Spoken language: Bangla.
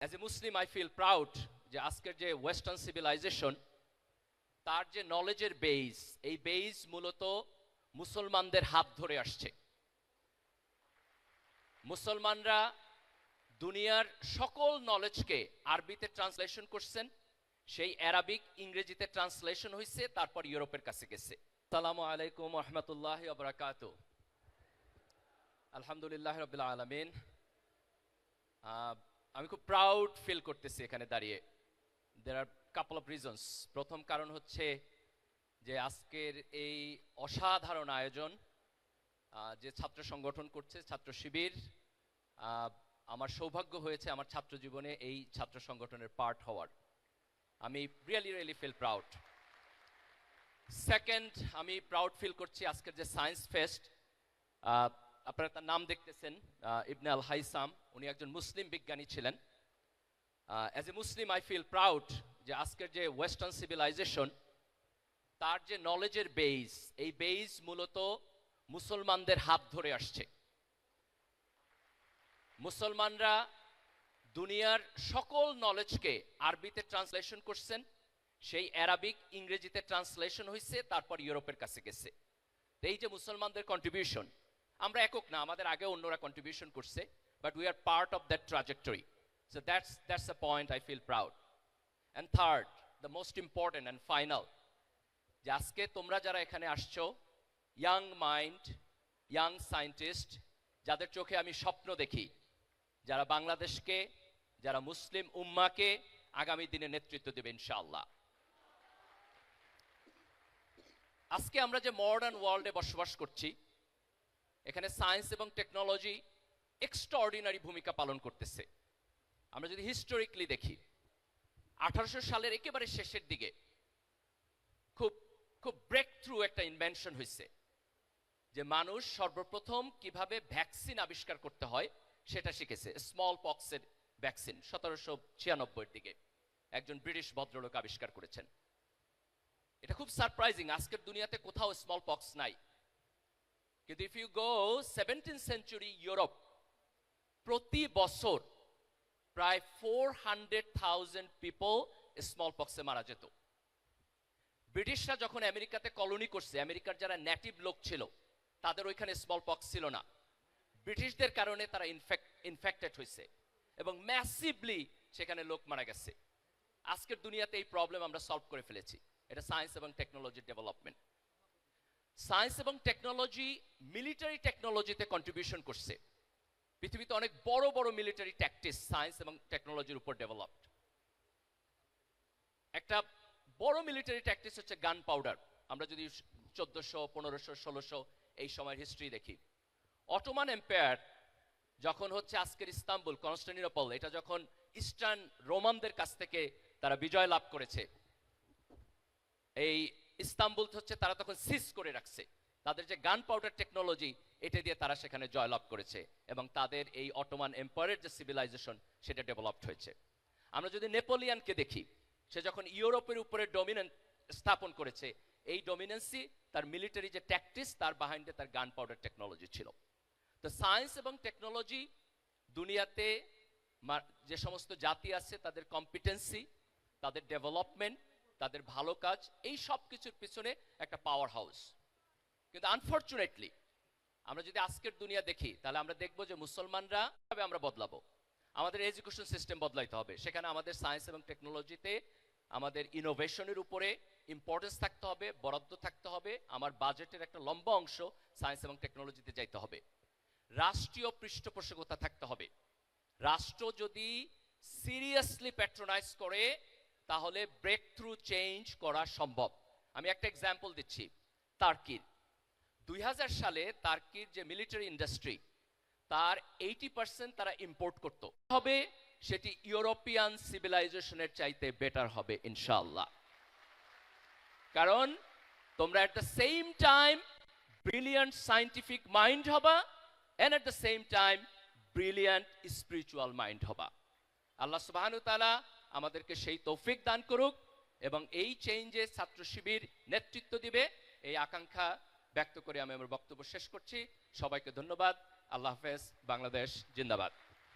As a Muslim I feel proud যে আজকের যে ওয়েস্টার্ন সিভিলাইজেশন তার যে নলেজের বেইস, এই বেইস মূলত মুসলমানদের হাত ধরে আসছে। মুসলমানরা দুনিয়ার সকল নলেজকে আরবিতে ট্রান্সলেশন করছেন, সেই অ্যারাবিক ইংরেজিতে ট্রান্সলেশন হয়েছে, তারপর ইউরোপের কাছে গেছে। আসসালামু আলাইকুম ওয়া রাহমাতুল্লাহি ওয়া বারাকাতুহু। আলহামদুলিল্লাহ রাব্বিল আলামিন। আমি খুব প্রাউড ফিল করতেছি এখানে দাঁড়িয়ে। দেয়ার আর কাপল অফ রিজনস। প্রথম কারণ হচ্ছে যে আজকের এই অসাধারণ আয়োজন যে ছাত্র সংগঠন করছে, ছাত্র শিবির, আমার সৌভাগ্য হয়েছে আমার ছাত্র জীবনে এই ছাত্র সংগঠনের পার্ট হওয়ার। আমি রিয়েলি ফিল প্রাউড। সেকেন্ড, আমি প্রাউড ফিল করছি আজকের যে সায়েন্স ফেস্ট, আপনারা তার নাম দেখতেছেন, ইবনে আল হাইসাম। উনি একজন মুসলিম বিজ্ঞানী ছিলেন। As a Muslim I feel proud যে আজকের যে ওয়েস্টার্ন সিভিলাইজেশন তার যে নলেজের বেইস, এই বেইস মূলত মুসলমানদের হাত ধরে আসছে। মুসলমানরা দুনিয়ার সকল নলেজকে আরবিতে ট্রান্সলেশন করছেন, সেই অ্যারাবিক ইংরেজিতে ট্রান্সলেশন হয়েছে, তারপর ইউরোপের কাছে গেছে। এই যে মুসলমানদের কন্ট্রিবিউশন, আমরা একক না, আমাদের আগে অন্যরা কন্ট্রিবিউশন করছে, but we are part of that trajectory. So that's a point I feel proud. And third, the most important and final, যে আজকে তোমরা যারা এখানে আসছো, ইয়াং মাইন্ড, ইয়াং সায়েন্টিস্ট, যাদের চোখে আমি স্বপ্ন দেখি, যারা বাংলাদেশকে, যারা মুসলিম উম্মাকে আগামী দিনে নেতৃত্ব দেবে ইনশাআল্লাহ। আজকে আমরা যে মডার্ন ওয়ার্ল্ডে বসবাস করছি, এখানে সায়েন্স এবং টেকনোলজি এক্সট্রাঅর্ডিনারি ভূমিকা পালন করতেছে। আমরা যদি হিস্টোরিক্যালি দেখি, 1800 সালের একেবারে শেষের দিকে খুব ব্রেক থ্রু একটা ইনভেনশন হয়েছে, যে মানুষ সর্বপ্রথম কিভাবে ভ্যাকসিন আবিষ্কার করতে হয় সেটা শিখেছে। স্মল পক্সের ভ্যাকসিন 1796 দিকে একজন ব্রিটিশ ভদ্রলোক আবিষ্কার করেছেন। এটা খুব সারপ্রাইজিং, আজকের দুনিয়াতে কোথাও স্মল পক্স নাই। কিন্তু if you go 17th century Europe, প্রতি বছর প্রায় 400,000 পিপল স্মল পক্সে মারা যেত। ব্রিটিশরা যখন আমেরিকাতে কলোনি করছে, আমেরিকার যারা নেটিভ লোক ছিল তাদের ওইখানে স্মল পক্স ছিল না। ব্রিটিশদের কারণে তারা ইনফেক্টেড হয়েছে এবং ম্যাসিভলি সেখানে লোক মারা গেছে। আজকের দুনিয়াতে এই প্রবলেম আমরা সলভ করে ফেলেছি। এটা সায়েন্স এবং টেকনোলজির ডেভেলপমেন্ট। সায়েন্স এবং টেকনোলজি মিলিটারি টেকনোলজিতে কন্ট্রিবিউশন করছে। পৃথিবীতে অনেক বড় বড় মিলিটারি ট্যাকটিক্স সায়েন্স এবং টেকনোলজির উপর ডেভেলপড। একটা বড় মিলিটারি ট্যাকটিক্স হচ্ছে গান পাউডার। আমরা যদি 1400, 1500, 1600 এই সময়ের হিস্ট্রি দেখি, অটোমান এম্পায়ার যখন হচ্ছে আজকের ইস্তাম্বুল, কনস্টান্টিনোপল, এটা যখন ইস্টার্ন রোমানদের কাছ থেকে তারা বিজয় লাভ করেছে, এই ইস্তাম্বুল হচ্ছে তারা তখন সিজ করে রাখছে। তাদের যে গান পাউডার টেকনোলজি, এটা দিয়ে তারা সেখানে জয়লাভ করেছে এবং তাদের এই অটোমান এম্পায়ারের যে সিভিলাইজেশন সেটা ডেভেলপড হয়েছে। আমরা যদি নেপোলিয়ানকে দেখি, সে যখন ইউরোপের উপরে ডমিনেন্স স্থাপন করেছে, এই ডমিনেন্সি তার মিলিটারি যে ট্যাকটিক্স, তার বাহাইন্ডে তার গান পাউডার টেকনোলজি ছিল। তো সায়েন্স এবং টেকনোলজি দুনিয়াতে যে সমস্ত জাতি আছে তাদের কম্পিটেন্সি, তাদের ডেভেলপমেন্ট, তাদের ভালো কাজ, এই সব কিছুর পিছনে একটা পাওয়ার হাউস। কিন্তু আনফরচুনেটলি আমরা যদি আজকের দুনিয়া দেখি, তাহলে আমরা দেখবো যে মুসলমানরা কিভাবে আমরা বদলাবো। আমাদের এডুকেশন সিস্টেম বদলাইতে হবে। সেখানে আমাদের সায়েন্স এবং টেকনোলজিতে আমাদের ইনোভেশনের উপরে ইম্পর্টেন্স থাকতে হবে, বরাদ্দ থাকতে হবে। আমার বাজেটের একটা লম্বা অংশ সায়েন্স এবং টেকনোলজিতে যাইতে হবে। রাষ্ট্রীয় পৃষ্ঠপোষকতা থাকতে হবে। রাষ্ট্র যদি সিরিয়াসলি প্যাট্রোনাইজ করে, তাহলে ব্রেক থ্রু চেঞ্জ করা সম্ভব। আমি একটা এক্সাম্পল দিচ্ছি, তার্কির। 2000 সালে তার্কির যে মিলিটারি ইন্ডাস্ট্রি, তার 80% তারা ইম্পোর্ট করত হবে। সেটি ইউরোপিয়ান সিভিলাইজেশনের চাইতে বেটার হবে ইনশাআল্লাহ। কারণ তোমরা at the same time brilliant scientific mind হবা, and at the same time brilliant spiritual mind হবা। আল্লাহ সুবহানাহু ওয়া তাআলা আমাদেরকে সেই তৌফিক দান করুক এবং এই চেঞ্জে ছাত্র শিবির নেতৃত্ব দিবে, এই আকাঙ্ক্ষা ব্যক্ত করে আমি আমার বক্তব্য শেষ করছি। সবাইকে ধন্যবাদ। আল্লাহ হাফেজ। বাংলাদেশ জিন্দাবাদ।